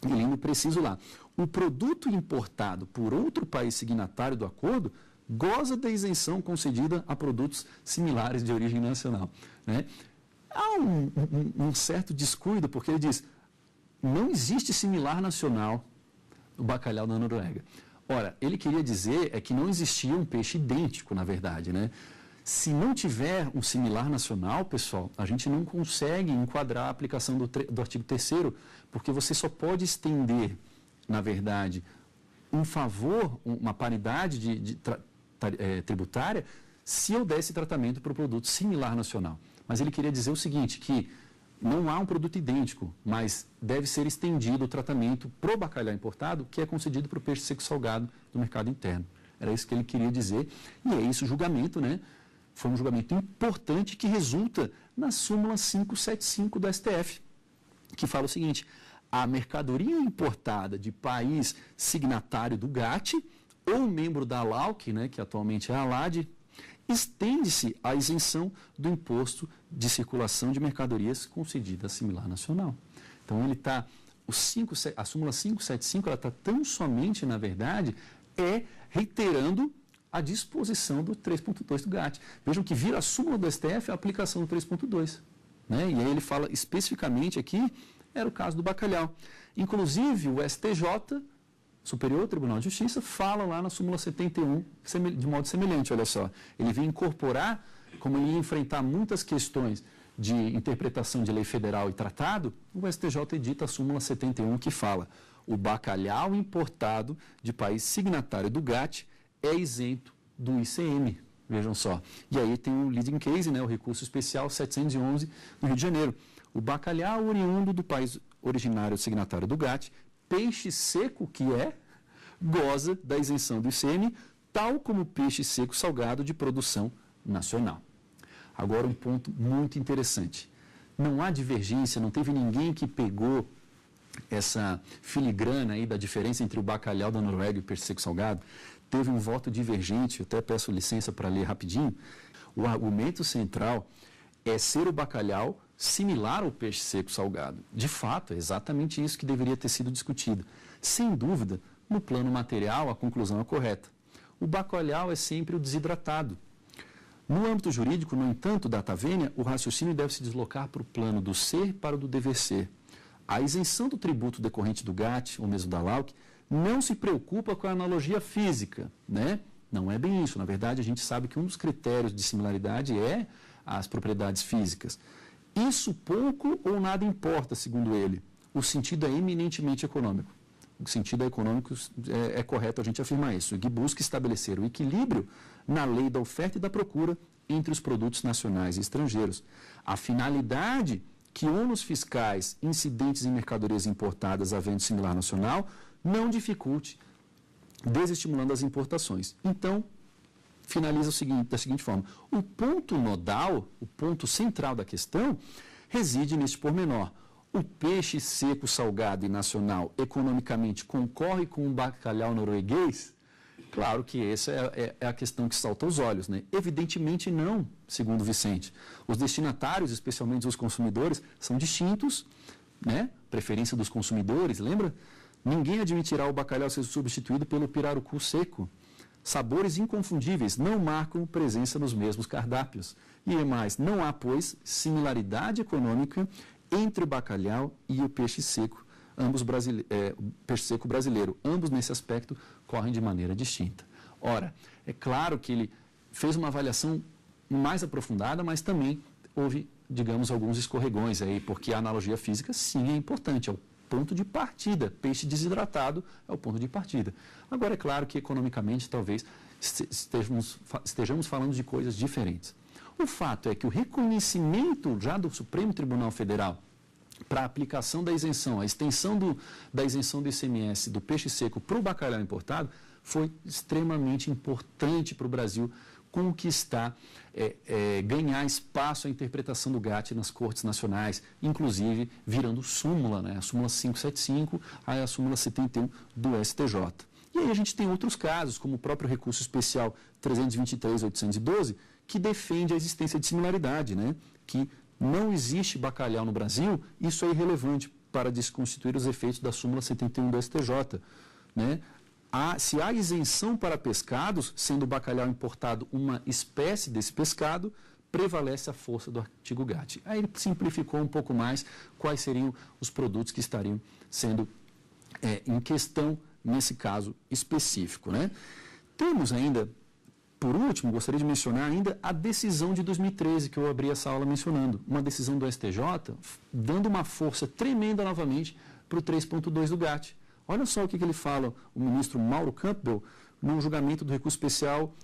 lindo preciso lá, o produto importado por outro país signatário do acordo goza da isenção concedida a produtos similares de origem nacional. Né? Há um certo descuido, porque ele diz, não existe similar nacional no bacalhau da Noruega. Ora, ele queria dizer que não existia um peixe idêntico, na verdade, né? Se não tiver um similar nacional, pessoal, a gente não consegue enquadrar a aplicação do artigo 3º, porque você só pode estender, na verdade, um favor, uma paridade tributária, se eu desse tratamento para o produto similar nacional. Mas ele queria dizer o seguinte, que não há um produto idêntico, mas deve ser estendido o tratamento para o bacalhau importado, que é concedido para o peixe seco salgado do mercado interno. Era isso que ele queria dizer, e é isso o julgamento, né? Foi um julgamento importante que resulta na súmula 575 do STF, que fala o seguinte, a mercadoria importada de país signatário do GATT ou membro da ALAUC, né, que atualmente é a ALAD, estende-se a isenção do imposto de circulação de mercadorias concedida a similar nacional. Então, ele está, a súmula 575, ela está tão somente, na verdade, reiterando a disposição do 3.2 do GATT. Vejam que vira a súmula do STF a aplicação do 3.2. Né? E aí ele fala especificamente aqui, era o caso do bacalhau. Inclusive, o STJ, Superior Tribunal de Justiça, fala lá na súmula 71, de modo semelhante, olha só. Ele vem incorporar, como ele ia enfrentar muitas questões de interpretação de lei federal e tratado, o STJ edita a súmula 71 que fala, o bacalhau importado de país signatário do GATT é isento do ICM, vejam só. E aí tem o leading case, né, o recurso especial 711 no Rio de Janeiro. O bacalhau oriundo do país originário signatário do GATT, peixe seco que goza da isenção do ICM, tal como peixe seco salgado de produção nacional. Agora um ponto muito interessante. Não há divergência, não teve ninguém que pegou essa filigrana aí da diferença entre o bacalhau da Noruega e o peixe seco salgado. Teve um voto divergente, eu até peço licença para ler rapidinho. O argumento central é ser o bacalhau similar ao peixe seco salgado. De fato, é exatamente isso que deveria ter sido discutido. Sem dúvida, no plano material, a conclusão é correta. O bacalhau é sempre o desidratado. No âmbito jurídico, no entanto, data vênia, o raciocínio deve se deslocar para o plano do ser para o do dever ser. A isenção do tributo decorrente do GATT, ou mesmo da LAUC, não se preocupa com a analogia física, né? Não é bem isso. Na verdade, a gente sabe que um dos critérios de similaridade é as propriedades físicas. Isso pouco ou nada importa, segundo ele. O sentido é eminentemente econômico. O sentido econômico é correto a gente afirmar isso. E que busca estabelecer o equilíbrio na lei da oferta e da procura entre os produtos nacionais e estrangeiros. A finalidade que ônus fiscais incidentes em mercadorias importadas havendo similar nacional não dificulte, desestimulando as importações. Então, finaliza da seguinte forma: o ponto nodal, o ponto central da questão, reside neste pormenor. O peixe seco, salgado e nacional economicamente concorre com o bacalhau norueguês? Claro que essa é a questão que salta aos olhos, né? Evidentemente não, segundo Vicente. Os destinatários, especialmente os consumidores, são distintos, né? Preferência dos consumidores, lembra? Ninguém admitirá o bacalhau ser substituído pelo pirarucu seco. Sabores inconfundíveis não marcam presença nos mesmos cardápios. E mais, não há, pois, similaridade econômica entre o bacalhau e o peixe seco, peixe seco brasileiro. Ambos, nesse aspecto, correm de maneira distinta. Ora, é claro que ele fez uma avaliação mais aprofundada, mas também houve, digamos, alguns escorregões aí, porque a analogia física, sim, é importante, é o ponto de partida. Peixe desidratado é o ponto de partida. Agora, é claro que, economicamente, talvez estejamos falando de coisas diferentes. O fato é que o reconhecimento já do Supremo Tribunal Federal para a aplicação da isenção, a extensão da isenção do ICMS do peixe seco para o bacalhau importado, foi extremamente importante para o Brasil conquistar, ganhar espaço à interpretação do GATT nas cortes nacionais, inclusive virando súmula, né? A súmula 575, a súmula 71 do STJ. E aí a gente tem outros casos, como o próprio recurso especial 323.812, que defende a existência de similaridade, né? Que não existe bacalhau no Brasil, isso é irrelevante para desconstituir os efeitos da súmula 71 do STJ, né? Se há isenção para pescados, sendo o bacalhau importado uma espécie desse pescado, prevalece a força do artigo GATT. Aí ele simplificou um pouco mais quais seriam os produtos que estariam sendo em questão nesse caso específico, né? Temos ainda, por último, gostaria de mencionar ainda a decisão de 2013, que eu abri essa aula mencionando. Uma decisão do STJ, dando uma força tremenda novamente para o 3.2 do GATT. Olha só o que ele fala, o ministro Mauro Campbell, no julgamento do recurso especial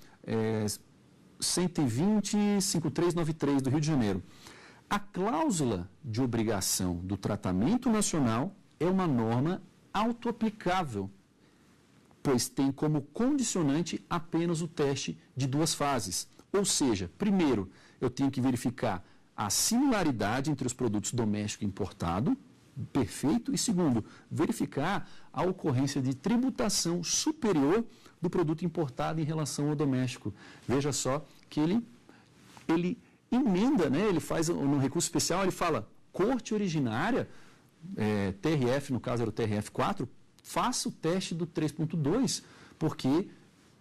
120.5393 do Rio de Janeiro. A cláusula de obrigação do tratamento nacional é uma norma autoaplicável, pois tem como condicionante apenas o teste de duas fases. Ou seja, primeiro, eu tenho que verificar a similaridade entre os produtos doméstico e importado, perfeito, e segundo, verificar a ocorrência de tributação superior do produto importado em relação ao doméstico. Veja só que ele emenda, né? Ele faz no recurso especial, ele fala, corte originária, TRF, no caso era o TRF4, faça o teste do 3.2, porque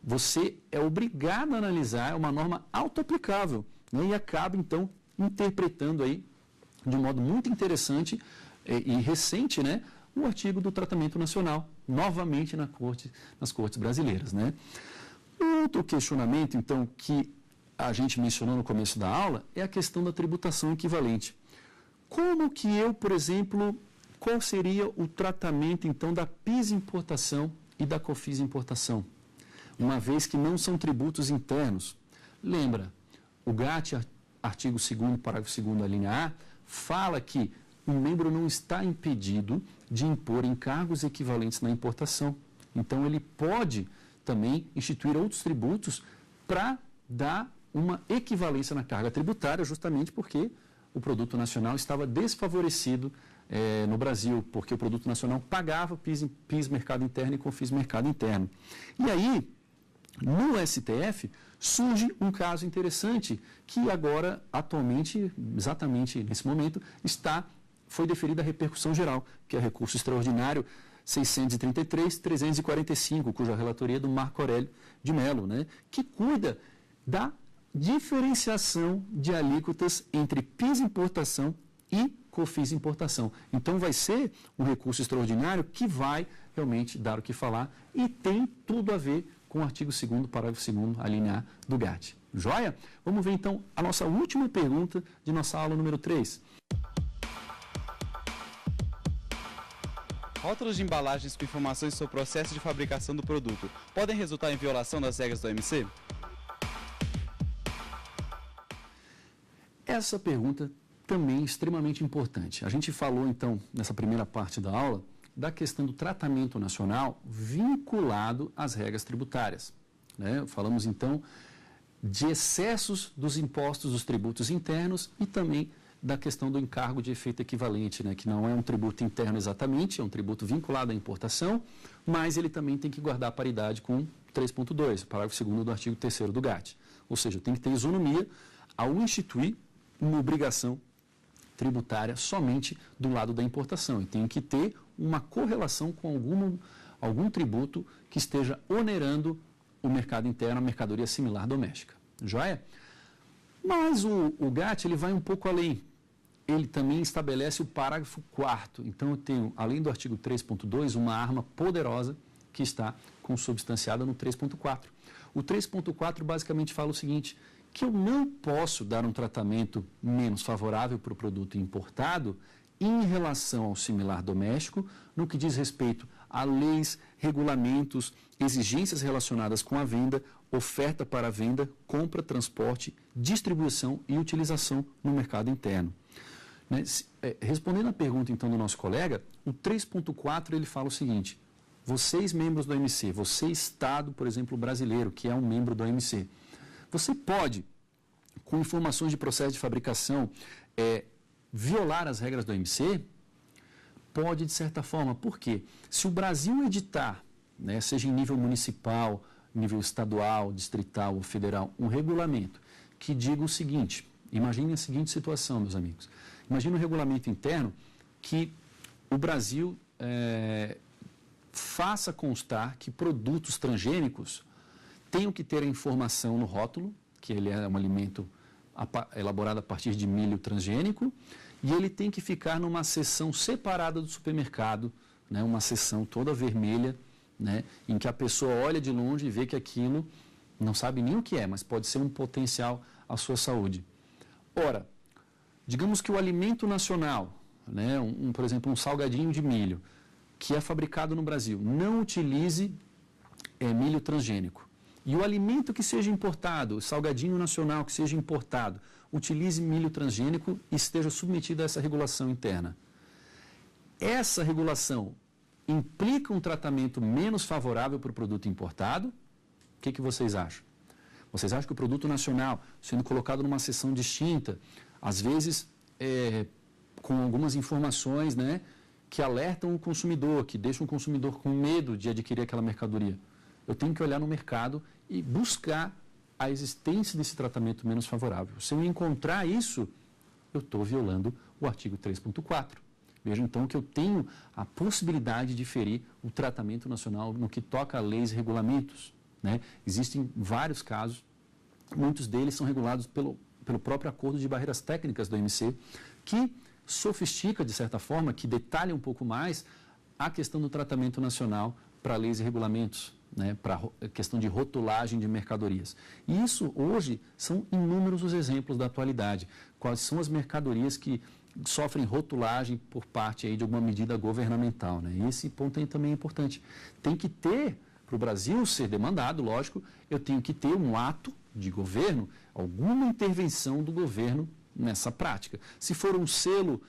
você é obrigado a analisar, é uma norma autoaplicável, né? E acaba, então, interpretando aí, de um modo muito interessante e recente, né, o artigo do tratamento nacional, novamente nas cortes brasileiras, né? Outro questionamento, então, que a gente mencionou no começo da aula, é a questão da tributação equivalente. Como que eu, por exemplo, qual seria o tratamento, então, da PIS importação e da COFINS importação? Uma vez que não são tributos internos. Lembra, o GATT, artigo 2º, parágrafo 2º, a linha A, fala que um membro não está impedido de impor encargos equivalentes na importação. Então, ele pode também instituir outros tributos para dar uma equivalência na carga tributária, justamente porque o produto nacional estava desfavorecido no Brasil, porque o produto nacional pagava PIS mercado interno e COFINS mercado interno. E aí, No STF, surge um caso interessante que agora, atualmente, exatamente nesse momento, foi deferida a repercussão geral, que é o recurso extraordinário 633-345, cuja relatoria é do Marco Aurélio de Mello, né, que cuida da diferenciação de alíquotas entre PIS importação e COFINS importação. Então, vai ser um recurso extraordinário que vai realmente dar o que falar e tem tudo a ver com o artigo 2º, parágrafo 2º, a linha A do GAT. Joia? Vamos ver, então, a nossa última pergunta de nossa aula número 3. Rótulos de embalagens com informações sobre o processo de fabricação do produto podem resultar em violação das regras do OMC? Essa pergunta também é extremamente importante. A gente falou, então, nessa primeira parte da aula, da questão do tratamento nacional vinculado às regras tributárias, né? Falamos, então, de excessos dos impostos dos tributos internos e também da questão do encargo de efeito equivalente, né? Que não é um tributo interno exatamente, é um tributo vinculado à importação, mas ele também tem que guardar a paridade com 3.2, parágrafo 2º do artigo 3º do GAT. Ou seja, tem que ter isonomia ao instituir uma obrigação tributária somente do lado da importação e tem que ter uma correlação com algum tributo que esteja onerando o mercado interno, a mercadoria similar doméstica. Joia? Mas o GAT ele vai um pouco além. Ele também estabelece o parágrafo 4º. Então, eu tenho, além do artigo 3.2, uma arma poderosa que está consubstanciada no 3.4. O 3.4 basicamente fala o seguinte, que eu não posso dar um tratamento menos favorável para o produto importado em relação ao similar doméstico, no que diz respeito a leis, regulamentos, exigências relacionadas com a venda, oferta para a venda, compra, transporte, distribuição e utilização no mercado interno. Né? Respondendo à pergunta, então, do nosso colega, o 3.4 ele fala o seguinte, vocês membros do OMC, você Estado, por exemplo, brasileiro, que é um membro do OMC, você pode, com informações de processo de fabricação, violar as regras do OMC? Pode, de certa forma. Por quê? Se o Brasil editar, né, seja em nível municipal, nível estadual, distrital ou federal, um regulamento que diga o seguinte, imagine a seguinte situação, meus amigos. Imagine um regulamento interno que o Brasil faça constar que produtos transgênicos tenham que ter a informação no rótulo, que ele é um alimento elaborado a partir de milho transgênico, e ele tem que ficar numa seção separada do supermercado, né, uma seção toda vermelha, né, em que a pessoa olha de longe e vê que aquilo não sabe nem o que é, mas pode ser um potencial à sua saúde. Ora, digamos que o alimento nacional, né, por exemplo, um salgadinho de milho, que é fabricado no Brasil, não utilize milho transgênico. E o alimento que seja importado, o salgadinho nacional que seja importado, utilize milho transgênico e esteja submetido a essa regulação interna. Essa regulação implica um tratamento menos favorável para o produto importado? O que vocês acham? Vocês acham que o produto nacional, sendo colocado numa seção distinta, às vezes com algumas informações, né, que alertam o consumidor, que deixam o consumidor com medo de adquirir aquela mercadoria? Eu tenho que olhar no mercado e buscar a existência desse tratamento menos favorável. Se eu encontrar isso, eu estou violando o artigo 3.4. Veja então que eu tenho a possibilidade de ferir o tratamento nacional no que toca a leis e regulamentos, né? Existem vários casos, muitos deles são regulados pelo próprio acordo de barreiras técnicas do OMC, que sofistica, de certa forma, que detalha um pouco mais a questão do tratamento nacional para leis e regulamentos, né, para a questão de rotulagem de mercadorias. E isso, hoje, são inúmeros os exemplos da atualidade. Quais são as mercadorias que sofrem rotulagem por parte aí de alguma medida governamental, né? E esse ponto aí também é importante. Tem que ter, para o Brasil ser demandado, lógico, eu tenho que ter um ato de governo, alguma intervenção do governo nessa prática. Se for um selo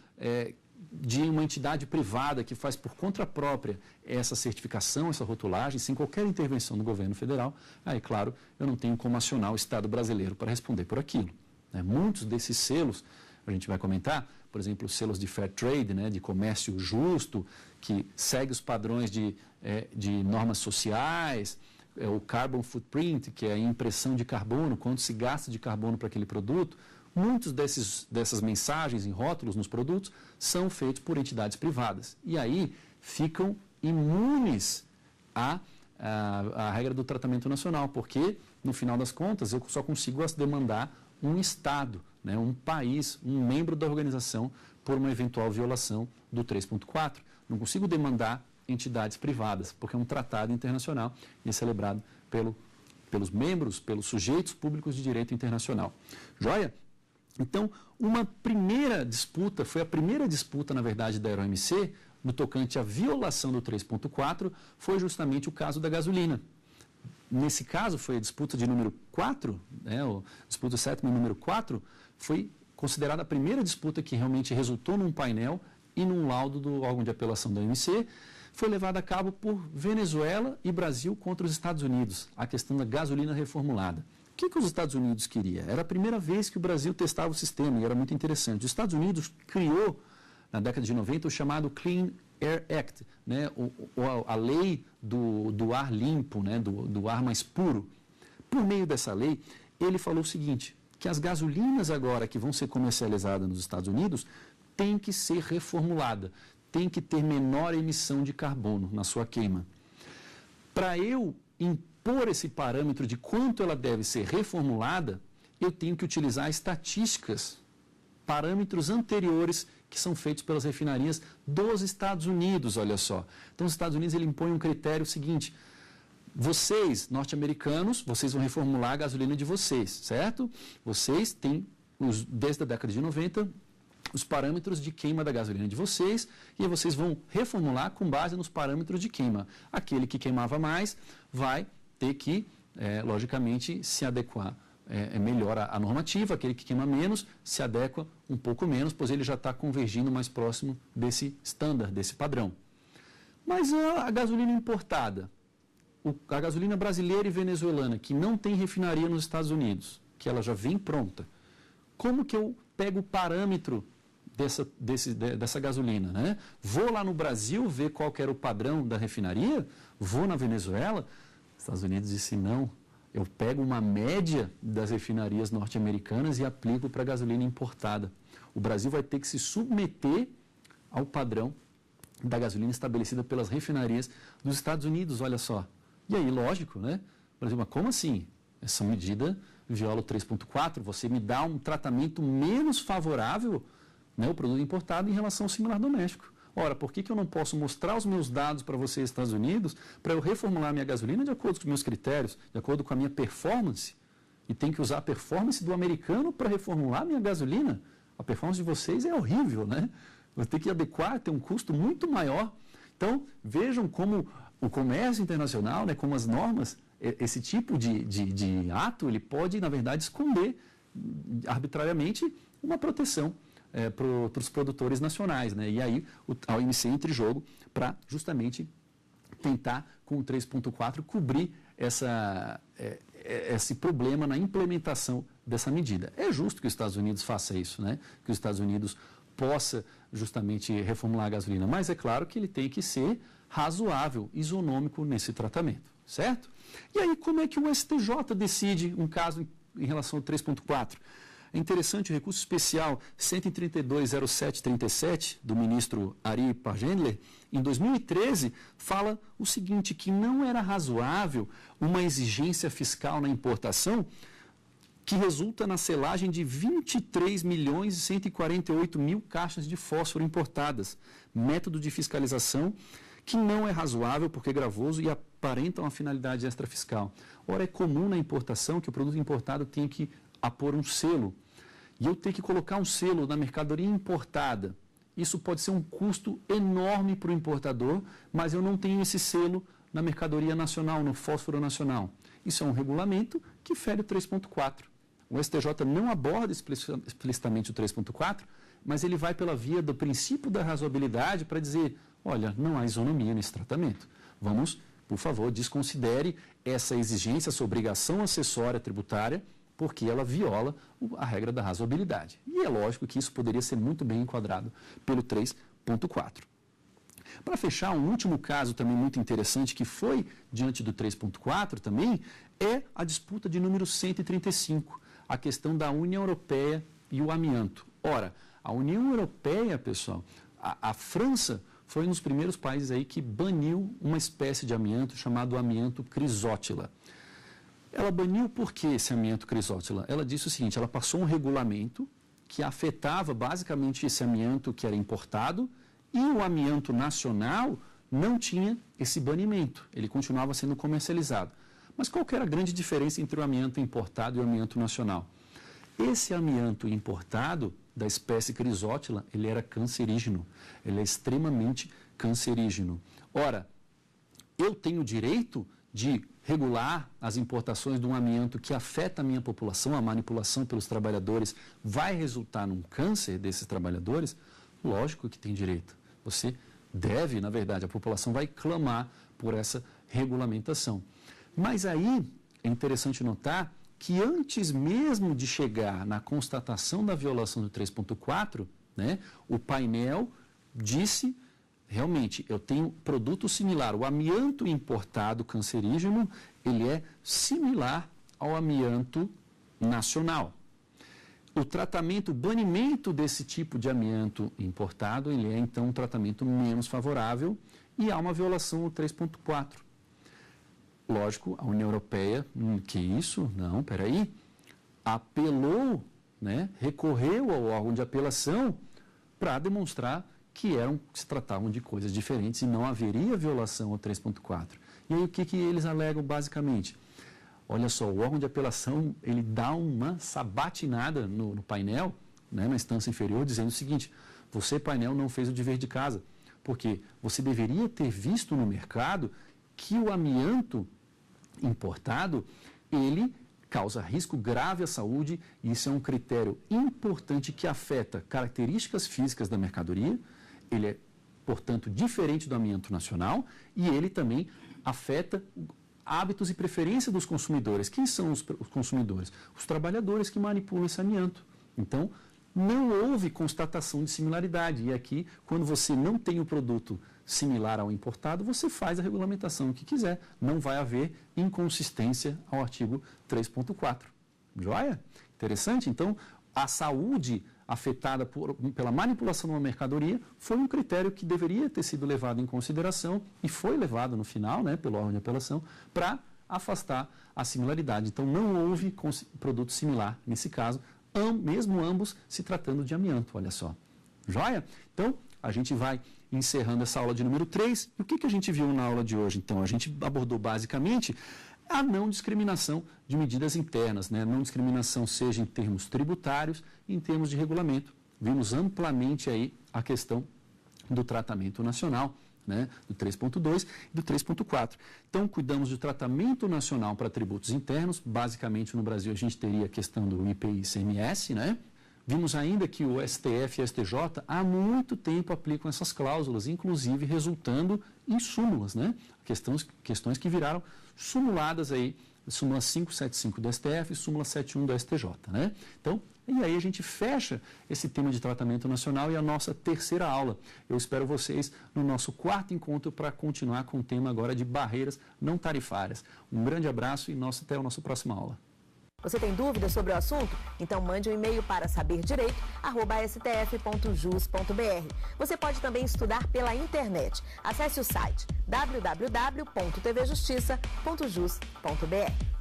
de uma entidade privada que faz por conta própria essa certificação, essa rotulagem, sem qualquer intervenção do governo federal, aí, claro, eu não tenho como acionar o Estado brasileiro para responder por aquilo, né? Muitos desses selos, a gente vai comentar, por exemplo, os selos de fair trade, né, de comércio justo, que segue os padrões de normas sociais, o carbon footprint, que é a impressão de carbono, quanto se gasta de carbono para aquele produto, muitos dessas mensagens em rótulos nos produtos são feitos por entidades privadas. E aí ficam imunes à regra do tratamento nacional, porque, no final das contas, eu só consigo demandar um Estado, né, um país, um membro da organização, por uma eventual violação do 3.4. Não consigo demandar entidades privadas, porque é um tratado internacional e é celebrado pelos membros, pelos sujeitos públicos de direito internacional. Joia? Então, uma primeira disputa, foi a primeira disputa, na verdade, da OMC, no tocante à violação do 3.4, foi justamente o caso da gasolina. Nesse caso, foi a disputa de número 4, né, a disputa sétima número 4, foi considerada a primeira disputa que realmente resultou num painel e num laudo do órgão de apelação da OMC, foi levada a cabo por Venezuela e Brasil contra os Estados Unidos, a questão da gasolina reformulada. O que os Estados Unidos queriam? Era a primeira vez que o Brasil testava o sistema e era muito interessante. Os Estados Unidos criou, na década de 90, o chamado Clean Air Act, né? A lei do ar limpo, né? do ar mais puro. Por meio dessa lei, ele falou o seguinte, que as gasolinas agora que vão ser comercializadas nos Estados Unidos têm que ser reformuladas, tem que ter menor emissão de carbono na sua queima. Para eu impor esse parâmetro de quanto ela deve ser reformulada, eu tenho que utilizar estatísticas, parâmetros anteriores que são feitos pelas refinarias dos Estados Unidos, olha só. Então, os Estados Unidos ele impõe um critério seguinte, vocês, norte-americanos, vocês vão reformular a gasolina de vocês, certo? Vocês têm, desde a década de 90, os parâmetros de queima da gasolina de vocês e vocês vão reformular com base nos parâmetros de queima. Aquele que queimava mais vai ter que, logicamente, se adequar melhor à normativa, aquele que queima menos se adequa um pouco menos, pois ele já está convergindo mais próximo desse estándar, desse padrão. Mas a gasolina importada, a gasolina brasileira e venezuelana, que não tem refinaria nos Estados Unidos, que ela já vem pronta, como que eu pego o parâmetro dessa gasolina, né? Vou lá no Brasil ver qual que era o padrão da refinaria, vou na Venezuela, os Estados Unidos disse não, eu pego uma média das refinarias norte-americanas e aplico para a gasolina importada. O Brasil vai ter que se submeter ao padrão da gasolina estabelecida pelas refinarias dos Estados Unidos, olha só. E aí, lógico, né? Brasil, mas como assim? Essa medida viola o 3.4, você me dá um tratamento menos favorável, né, o produto importado em relação ao similar doméstico. Ora, por que eu não posso mostrar os meus dados para vocês, Estados Unidos, para eu reformular minha gasolina de acordo com os meus critérios, de acordo com a minha performance? E tem que usar a performance do americano para reformular minha gasolina? A performance de vocês é horrível, né? Vou ter que adequar, ter um custo muito maior. Então, vejam como o comércio internacional, né, como as normas, esse tipo de ato, ele pode, na verdade, esconder arbitrariamente uma proteção para os produtores nacionais, né? E aí a OMC entra em jogo para justamente tentar, com o 3.4, cobrir esse problema na implementação dessa medida. É justo que os Estados Unidos faça isso, né? Que os Estados Unidos possa justamente reformular a gasolina, mas é claro que ele tem que ser razoável, isonômico nesse tratamento, certo? E aí, como é que o STJ decide um caso em relação ao 3.4? É interessante o recurso especial 132.0737 do ministro Ari Pargendler, em 2013, fala o seguinte, que não era razoável uma exigência fiscal na importação que resulta na selagem de 23.148.000 caixas de fósforo importadas, método de fiscalização que não é razoável porque é gravoso e aparenta uma finalidade extrafiscal. Ora, é comum na importação que o produto importado tenha que apor um selo. E eu tenho que colocar um selo na mercadoria importada. Isso pode ser um custo enorme para o importador, mas eu não tenho esse selo na mercadoria nacional, no fósforo nacional. Isso é um regulamento que fere o 3.4. O STJ não aborda explicitamente o 3.4, mas ele vai pela via do princípio da razoabilidade para dizer, olha, não há isonomia nesse tratamento. Vamos, por favor, desconsidere essa exigência, essa obrigação acessória tributária, porque ela viola a regra da razoabilidade. E é lógico que isso poderia ser muito bem enquadrado pelo 3.4. Para fechar, um último caso também muito interessante que foi diante do 3.4 também é a disputa de número 135, a questão da União Europeia e o amianto. Ora, a União Europeia, pessoal, a França foi um dos primeiros países aí que baniu uma espécie de amianto chamado amianto crisótila. Ela baniu por que esse amianto crisótila? Ela disse o seguinte, ela passou um regulamento que afetava basicamente esse amianto que era importado e o amianto nacional não tinha esse banimento, ele continuava sendo comercializado. Mas qual que era a grande diferença entre o amianto importado e o amianto nacional? Esse amianto importado da espécie crisótila, ele era cancerígeno, ele é extremamente cancerígeno. Ora, eu tenho o direito de regular as importações de um amianto que afeta a minha população, a manipulação pelos trabalhadores vai resultar num câncer desses trabalhadores? Lógico que tem direito. Você deve, na verdade, a população vai clamar por essa regulamentação. Mas aí é interessante notar que antes mesmo de chegar na constatação da violação do 3.4, né, o painel disse, realmente, eu tenho produto similar. O amianto importado cancerígeno, ele é similar ao amianto nacional. O tratamento, o banimento desse tipo de amianto importado, ele é então um tratamento menos favorável e há uma violação do 3.4. Lógico, a União Europeia, que isso? Não, peraí, apelou, né, recorreu ao órgão de apelação para demonstrar que se tratavam de coisas diferentes e não haveria violação ao 3.4. E aí o que eles alegam basicamente? Olha só, o órgão de apelação, ele dá uma sabatinada no painel, né, na instância inferior, dizendo o seguinte, você, painel, não fez o dever de casa, porque você deveria ter visto no mercado que o amianto importado, ele causa risco grave à saúde, e isso é um critério importante que afeta características físicas da mercadoria, ele é, portanto, diferente do amianto nacional, e ele também afeta hábitos e preferência dos consumidores. Quem são os consumidores? Os trabalhadores que manipulam esse amianto. Então, não houve constatação de similaridade. E aqui, quando você não tem o produto similar ao importado, você faz a regulamentação que quiser. Não vai haver inconsistência ao artigo 3.4. Joia? Interessante? Então, a saúde afetada pela manipulação de uma mercadoria foi um critério que deveria ter sido levado em consideração e foi levado no final, né, pelo órgão de apelação, para afastar a similaridade. Então, não houve produto similar nesse caso, mesmo ambos se tratando de amianto, olha só. Joia? Então, a gente vai encerrando essa aula de número 3. E o que a gente viu na aula de hoje? Então, a gente abordou basicamente a não discriminação de medidas internas, né? Não discriminação seja em termos tributários, em termos de regulamento. Vimos amplamente aí a questão do tratamento nacional, né? Do 3.2 e do 3.4. Então, cuidamos do tratamento nacional para tributos internos. Basicamente, no Brasil, a gente teria a questão do IPI e ICMS, né? Vimos ainda que o STF e o STJ há muito tempo aplicam essas cláusulas, inclusive resultando em súmulas, né? Questões que viraram sumuladas aí, súmula 575 do STF e súmula 71 do STJ, né? Então, e aí a gente fecha esse tema de tratamento nacional e a nossa terceira aula. Eu espero vocês no nosso quarto encontro para continuar com o tema agora de barreiras não tarifárias. Um grande abraço e até a nossa próxima aula. Você tem dúvidas sobre o assunto? Então mande um e-mail para saberdireito@stf.jus.br. Você pode também estudar pela internet. Acesse o site www.tvjustiça.jus.br.